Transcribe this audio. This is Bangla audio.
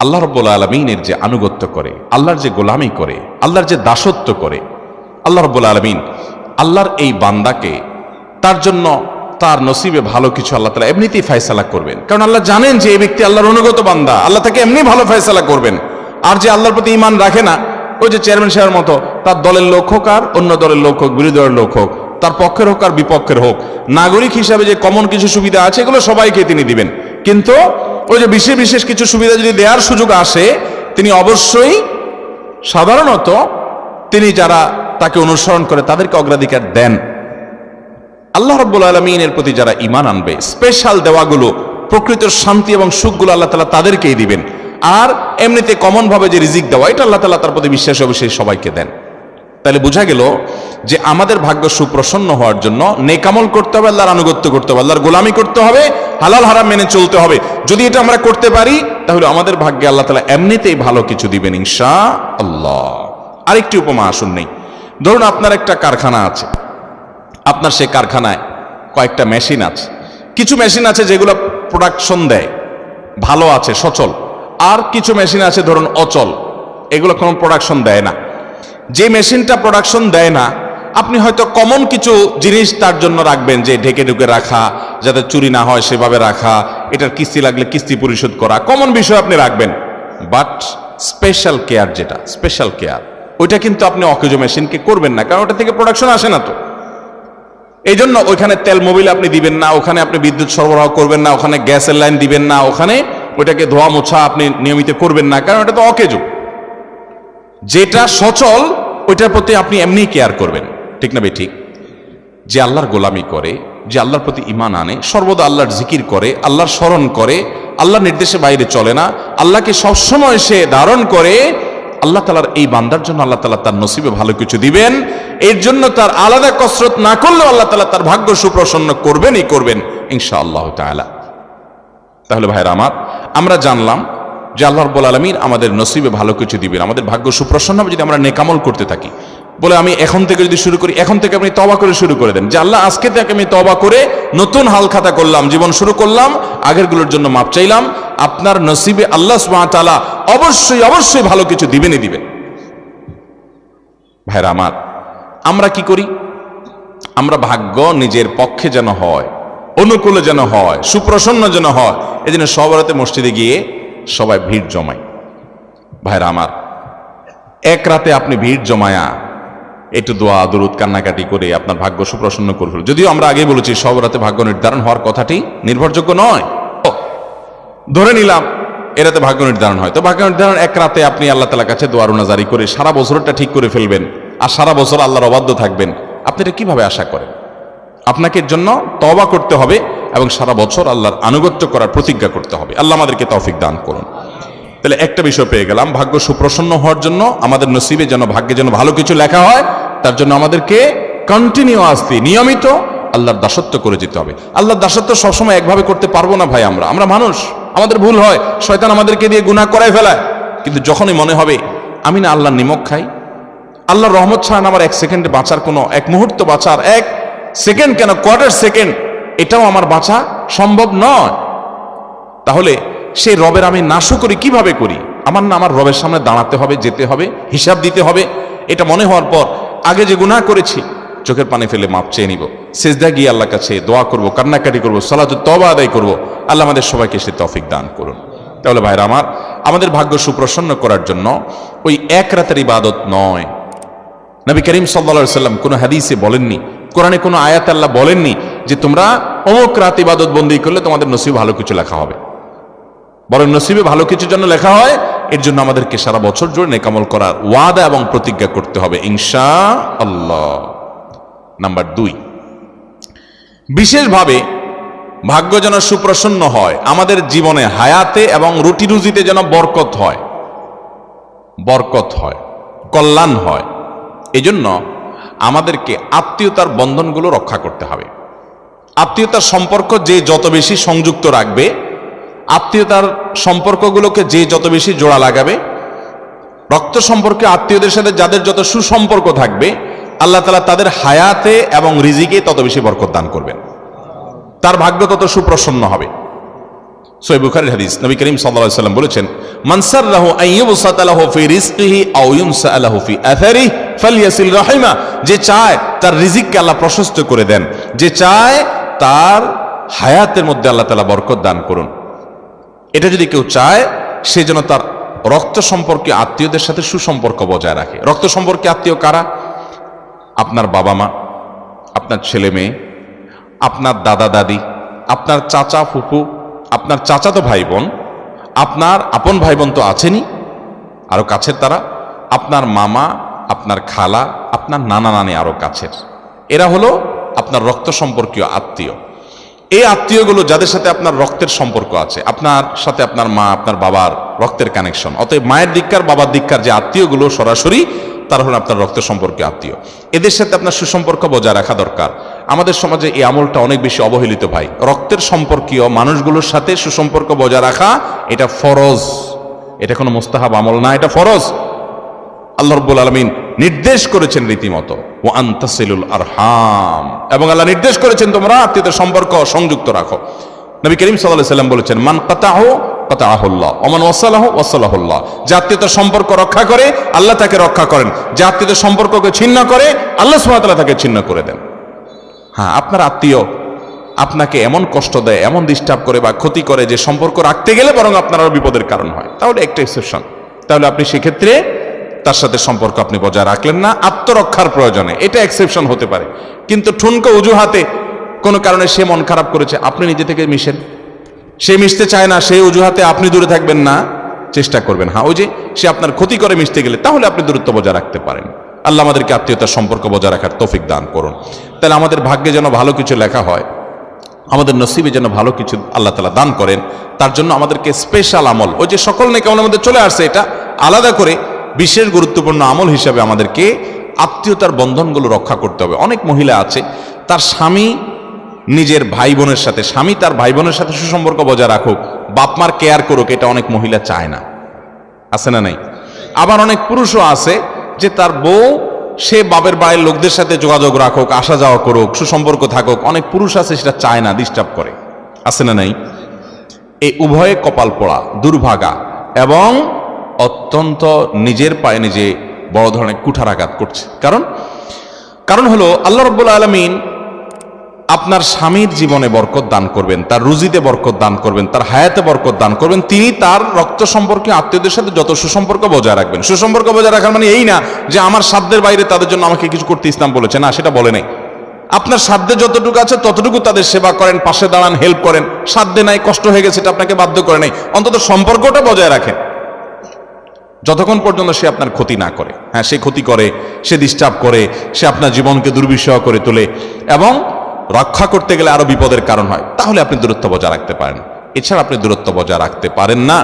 আল্লাহ রাব্বুল আলামিনের যে আনুগত্য করে, আল্লাহর যে গোলামি করে, আল্লাহর যে দাসত্ব করে, আল্লাহ রাব্বুল আলামিন আল্লাহর এই বান্দাকে তার জন্য তার নসিবে ভালো কিছু আল্লাহ তাআলা এমনিতেই ফয়সালা করবেন। কারণ আল্লাহ জানেন যে এই ব্যক্তি আল্লাহর অনুগত বান্দা, আল্লাহ তাকে এমনি ভালো ফয়সালা করবেন। আর যে আল্লাহর প্রতি ঈমান রাখে না, ওই যে চেয়ারম্যান সাহেবের মতো, তার দলের লোক হোক আর অন্য দলের লোক হোক, বিরোধী দলের লোক হোক, তার পক্ষের হোক আর বিপক্ষের হোক, নাগরিক হিসাবে যে কমন কিছু সুবিধা আছে এগুলো সবাইকে তিনি দিবেন। কিন্তু ওই যে বিশেষ বিশেষ কিছু সুবিধা যদি দেওয়ার সুযোগ আসে, তিনি অবশ্যই সাধারণত তিনি যারা তাকে অনুসরণ করে তাদেরকে অগ্রাধিকার দেন। আল্লাহ রাব্বুল আলামিনের প্রতি যারা ঈমান আনবে, স্পেশাল দেওয়াগুলো, প্রকৃত শান্তি এবং সুখগুলো আল্লাহ তাআলা তাদেরকেই দিবেন। আর এমনিতে কমন ভাবে যে রিজিক দেওয়া, এটা আল্লাহ তাআলা তার প্রতি বিশ্বাস অবশ্যই সবাইকে দেন। তাহলে বোঝা গেল যে আমাদের ভাগ্য সুপ্রসন্ন হওয়ার জন্য নেক আমল করতে হবে, আল্লাহর আনুগত্য করতে হবে, আল্লাহর গোলামি করতে হবে, হালাল হারাম মেনে চলতে হবে। যদি এটা আমরা করতে পারি তাহলে আমাদের ভাগ্যে আল্লাহ তাআলা এমনিতেই ভালো কিছু দিবেন ইনশাআল্লাহ। আরেকটি উপমা আসুন নেই। ধরুন আপনার একটা কারখানা আছে, আপনার সেই কারখানায় কয়েকটা মেশিন আছে। কিছু মেশিন আছে যেগুলো প্রোডাকশন দেয়, ভালো আছে, সচল। আর কিছু মেশিন আছে ধরুন অচল, এগুলো কোনো প্রোডাকশন দেয় না। যে মেশিনটা প্রোডাকশন দেয় না, আপনি হয়তো কমন কিছু জিনিস তার জন্য রাখবেন, যে ঢেকে ঢুকে রাখা, যাতে চুরি না হয় সেভাবে রাখা, এটার কিস্তি লাগলে কিস্তি পরিশোধ করা, কমন বিষয় আপনি রাখবেন। বাট স্পেশাল কেয়ার, যেটা স্পেশাল কেয়ার, ওইটা কিন্তু আপনি অকেজো মেশিনকে করবেন না, কারণ ওটা থেকে প্রোডাকশন আসে না। তো এই জন্য ওইখানে তেল মোবিল আপনি দিবেন না, ওখানে আপনি বিদ্যুৎ সরবরাহ করবেন না, ওখানে গ্যাসের লাইন দিবেন না, ওখানে ওইটাকে ধোয়া মোছা আপনি নিয়মিত করবেন না, কারণ এটা তো অকেজো। যেটা সচল ওইটার প্রতি আপনি এমনি কেয়ার করবেন, ঠিক না ভাই? ঠিক। যে আল্লাহর গোলামি করে, যে আল্লাহর প্রতি ঈমান আনে, সর্বদা আল্লাহর জিকির করে, আল্লাহর স্মরণ করে, আল্লাহর নির্দেশে বাইরে চলে না, আল্লাহকে সবসময় সে ধারণ করে, আল্লাহ তাআলার এই বান্দার জন্য আল্লাহ তাআলা তার নসিবে ভালো কিছু দিবেন। এর জন্য তার আলাদা কসরত না করলেও আল্লাহ তাআলা তার ভাগ্য সুপ্রসন্ন করবেনই করবেন ইনশাআল্লাহ তাআলা। তাহলে ভাইরা আমার, আমরা জানলাম যে আল্লাহ রাব্বুল আলামিন আমাদের নসিবে ভালো কিছু দিবেন, আমাদের ভাগ্য সুপ্রসন্ন হবে যদি আমরা নেক আমল করতে থাকি। বলে আমি এখন থেকে যদি শুরু করি, এখন থেকে আপনি তওবা করে শুরু করে দেন, যে আল্লাহ আজকে থেকে আমি তওবা করে নতুন হাল খাতা করলাম, জীবন শুরু করলাম, আগেরগুলোর জন্য মাপ চাইলাম। আপনার নসিবে আল্লাহ সুবহানাহু ওয়া তাআলা অবশ্যই অবশ্যই ভালো কিছু দিবেনই দিবেন। ভাইরা আমার, আমরা কি করি? আমরা ভাগ্য নিজের পক্ষে যেন হয়, অনুকূলে যেন হয়, সুপ্রসন্ন যেন হয়, এই জন্য সব রাতে মসজিদে গিয়ে সবাই ভিড় জমায়। ভাইরা আমার, এক রাতে আপনি ভিড় জমায়া একটু দোয়া দরুদ কান্নাকাটি করে আপনার ভাগ্য সুপ্রসন্ন করে ফেলুন। যদিও আমরা আগে বলেছি সব রাতে ভাগ্য নির্ধারণ হওয়ার কথাটি নির্ভরযোগ্য নয়। ধরে নিলাম এরাতে ভাগ্য নির্ধারণ হয়, তো ভাগ্য নির্ধারণ এক রাতে আপনি আল্লাহ তাআলার কাছে দোয়া রুনাজারি করে সারা বছরটা ঠিক করে ফেলবেন, আর সারা বছর আল্লাহর অবাধ্য থাকবেন। আপনি এটা কিভাবে আশা করেন? আপনাকে এর জন্য তওবা করতে হবে এবং সারা বছর আল্লাহর আনুগত্য করার প্রতিজ্ঞা করতে হবে। আল্লাহ আমাদেরকে তৌফিক দান করুন। তাহলে একটা বিষয় পেয়ে গেলাম, ভাগ্য সুপ্রসন্ন হওয়ার জন্য আমাদের নসিবে যেন, ভাগ্যে যেন ভালো কিছু লেখা হয়, তার জন্য আমাদেরকে কন্টিনিউয়াসলি, নিয়মিত আল্লাহর দাসত্ব করে যেতে হবে। আল্লাহর দাসত্ব সবসময় একভাবে করতে পারবো না ভাই। আমরা মানুষ, আমাদের ভুল হয়, শয়তান আমাদেরকে দিয়ে গুনাহ করায় ফেলায়। কিন্তু যখনই মনে হবে আমি না আল্লাহর নিমক খাই, আল্লাহর রহমত ছাড়া আমার এক সেকেন্ডে বাঁচার কোনো, এক মুহূর্ত বাঁচার, এক সেকেন্ড কেন কোয়ার্টার সেকেন্ড এটাও আমার বাঁচা সম্ভব নয়, তাহলে সেই রবের আমি নাশকরি কিভাবে করি? আমার না আমার রবের সামনে দাঁড়াতে হবে, যেতে হবে, হিসাব দিতে হবে। এটা মনে হওয়ার পর আগে যে গুনাহ করেছি চোখের পানি ফেলে মাপ চেয়ে নিব, সিজদা গিয়ে আল্লাহর কাছে দোয়া করব, কান্নাকাটি করব, সালাতুত তওবা আদায় করব। আল্লাহ আমাদের সবাইকে সে তৌফিক দান করুন। তাহলে ভাইরা আমার, আমাদের ভাগ্য সুপ্রসন্ন করার জন্য ওই এক রাতের ইবাদত নয়। নবী করিম সাল্লাল্লাহু আলাইহি ওয়াসাল্লাম কোনো হাদিসে বলেননি, কোরআনে কোনো আয়াতে আল্লাহ বলেননি যে তোমরা অমুক রাত ইবাদত বন্দেগী করলে তোমাদের নসিবে ভালো কিছু লেখা হবে। বরং নসিবে ভালো কিছুর জন্য লেখা হয়, এর জন্য আমাদেরকে সারা বছর জুড়ে নেক আমল করার ওয়াদা এবং প্রতিজ্ঞা করতে হবে ইনশাআল্লাহ। নাম্বার 2, বিশেষভাবে ভাগ্য যেন সুপ্রসন্ন হয়, আমাদের জীবনে হায়াতে এবং রুটি রুজিতে যেন বরকত হয়, কল্যাণ হয়। এজন্য আমাদেরকে আত্মীয়তার বন্ধনগুলো রক্ষা করতে হবে। আত্মীয়তার সম্পর্ক যে যত বেশি সংযুক্ত রাখবে, আত্মীয়তার সম্পর্কগুলোকে যে যত বেশি জোড়া লাগাবে, রক্ত সম্পর্কে আত্মীয়দের সাথে যাদের যত সুসম্পর্ক থাকবে, আল্লাহ তাআলা তাদের হায়াতে এবং রিজিকে তত বেশি বরকত দান করবেন, তার ভাগ্য তত সুপ্রসন্ন হবে। সহিহ বুখারীর হাদিস, নবী করিম সাল্লাল্লাহু আলাইহি ওয়াসাল্লাম বলেছেন, মান সাররাহু আন ইউবসাতা লাহু ফি রিজকিহি আও ইউনসা লাহু ফি আথারিহি ফালইয়াসিল রাহিমা, যে চায় তার রিজিককে আল্লাহ প্রশস্ত করে দেন, যে চায় তার হায়াতের মধ্যে আল্লাহ তাআলা বরকত দান করুন, এটা যদি কেউ চায় সে যেন তার রক্ত সম্পর্কে আত্মীয়দের সাথে সুসম্পর্ক বজায় রাখে। রক্ত সম্পর্কে আত্মীয় কারা? আপনার বাবা মা, আপনার ছেলে মেয়ে, আপনার দাদা দাদি, আপনার চাচা ফুফু, আপনার চাচাতো ভাই বোন, আপনার আপন ভাই বোন তো আছেনই, আরো কাছের তারা, আপনার মামা, আপনার খালা, আপনার নানা নানি আরো কাছের, এরা হলো আপনার রক্ত সম্পর্কীয় আত্মীয়। এই আত্মীয়গুলো যাদের সাথে আপনার রক্তের সম্পর্ক আছে, আপনার সাথে আপনার মা আপনার বাবার রক্তের কানেকশন, অতএব মায়ের দিককার বাবার দিককার যে আত্মীয়গুলো সরাসরি তারা হলো আপনার রক্ত সম্পর্কে আত্মীয়, এদের সাথে আপনার সুসম্পর্ক বজায় রাখা দরকার। আমাদের সমাজে এই আমলটা অনেক বেশি অবহেলিত ভাই। রক্তের সম্পর্কীয় মানুষগুলোর সাথে সুসম্পর্ক বজায় রাখা এটা ফরজ, এটা কোনো মুস্তাহাব আমল না, এটা ফরজ। আল্লাহ রাব্বুল আলামিন নির্দেশ করেছেন রীতিমতো ওয়া আনতাসিলুল আরহাম, এবং আল্লাহ নির্দেশ করেছেন তোমরা আত্মীয়তার সম্পর্ক সংযুক্ত রাখো। নবী করিম সাল্লাল্লাহু আলাইহি ওয়াসাল্লাম বলেছেন মান কাতাহু কাতাহুল্লাহ ওয়া মান ওয়াসালাহু ওয়াসালাহুল্লাহ, যে আত্মীয়তার সম্পর্ক রক্ষা করে আল্লাহ তাকে রক্ষা করেন, যে আত্মীয়তার সম্পর্ককে ছিন্ন করে আল্লাহ সুবহানাহু ওয়া তাআলা তাকে ছিন্ন করে দেন। হ্যাঁ, আপনার আত্মীয় আপনাকে এমন কষ্ট দেয়, এমন ডিস্টার্ব করে বা ক্ষতি করে যে সম্পর্ক রাখতে গেলে বরং আপনার আরো বিপদের কারণ হয়, তাহলে একটা এক্সেপশন, তাহলে আপনি সেক্ষেত্রে তার সাথে সম্পর্ক আপনি বজায় রাখলেন না আত্মরক্ষার প্রয়োজনে, এটা এক্সেপশন হতে পারে। কিন্তু ঠুনকো অজুহাতে কোনো কারণে সে মন খারাপ করেছে, আপনি নিজে থেকে মিশেন, সে মিশতে চায় না, সেই অজুহাতে আপনি দূরে থাকবেন না, চেষ্টা করবেন হ্যাঁ ওই যে সে আপনার ক্ষতি করে মিশতে গেলে, তাহলে আপনি দূরত্ব বজায় রাখতে পারেন। আল্লাহ আমাদেরকে আত্মীয়তার সম্পর্ক বজায় রাখার তৌফিক দান করুন। তাহলে আমাদের ভাগ্যে যেন ভালো কিছু লেখা হয়, আমাদের নসিবে যেন ভালো কিছু আল্লাহ তাআলা দান করেন, তার জন্য আমাদেরকে স্পেশাল আমল, ওই যে সকল নেকি আমলের মধ্যে চলে আসছে, এটা আলাদা করে বিশেষ গুরুত্বপূর্ণ আমল হিসাবে আমাদেরকে আত্মীয়তার বন্ধনগুলো রক্ষা করতে হবে। অনেক মহিলা আছে তার স্বামী নিজের ভাই বোনের সাথে, স্বামী তার ভাই বোনের সাথে সুসম্পর্ক বজায় রাখুক, বাপ মার কেয়ার করুক, এটা অনেক মহিলা চায় না, আছে না নাই? আবার অনেক পুরুষও আছে যে তার বউ সে বাপের বাড়ির লোকদের সাথে যোগাযোগ রাখুক, আসা যাওয়া করুক, সুসম্পর্ক থাকুক, অনেক পুরুষ আছে সেটা চায় না, ডিস্টার্ব করে, আছে না নাই? এই উভয়ে কপাল পোড়া, দুর্ভাগা এবং অত্যন্ত নিজের পায়ে নিজে বড় ধরনের কুঠারাঘাত করছে। কারণ হলো আল্লাহ রাব্বুল আলামিন আপনার স্বামীর জীবনে বরকত দান করবেন, তার রুজিতে বরকত দান করবেন, তার হায়াতে বরকত দান করবেন, তিনি তার রক্ত সম্পর্কে আত্মীয়দের সাথে যত সুসম্পর্ক বজায় রাখবেন। সুসম্পর্ক বজায় রাখার মানে এই না যে আমার সাধ্যের বাইরে তাদের জন্য আমাকে কিছু করতে ইসলাম বলেছে, না সেটা বলে নাই। আপনার সাধ্যে যতটুকু আছে ততটুকু তাদের সেবা করেন, পাশে দাঁড়ান, হেল্প করেন। সাধ্যে নাই, কষ্ট হয়ে গেছে, এটা আপনাকে বাধ্য করে নাই, অন্তত সম্পর্কটা বজায় রাখেন যতক্ষণ পর্যন্ত সে আপনার ক্ষতি না করে। হ্যাঁ, সে ক্ষতি করে, সে ডিস্টার্ব করে, সে আপনার জীবনকে দুর্বিষহ করে তোলে এবং রক্ষা করতে গেলে আরো বিপদের কারণ হয়, তাহলে আপনি দূরত্ব বজায় রাখতে পারেন। এছাড়া আপনি দূরত্ব বজায় রাখতে পারেন না।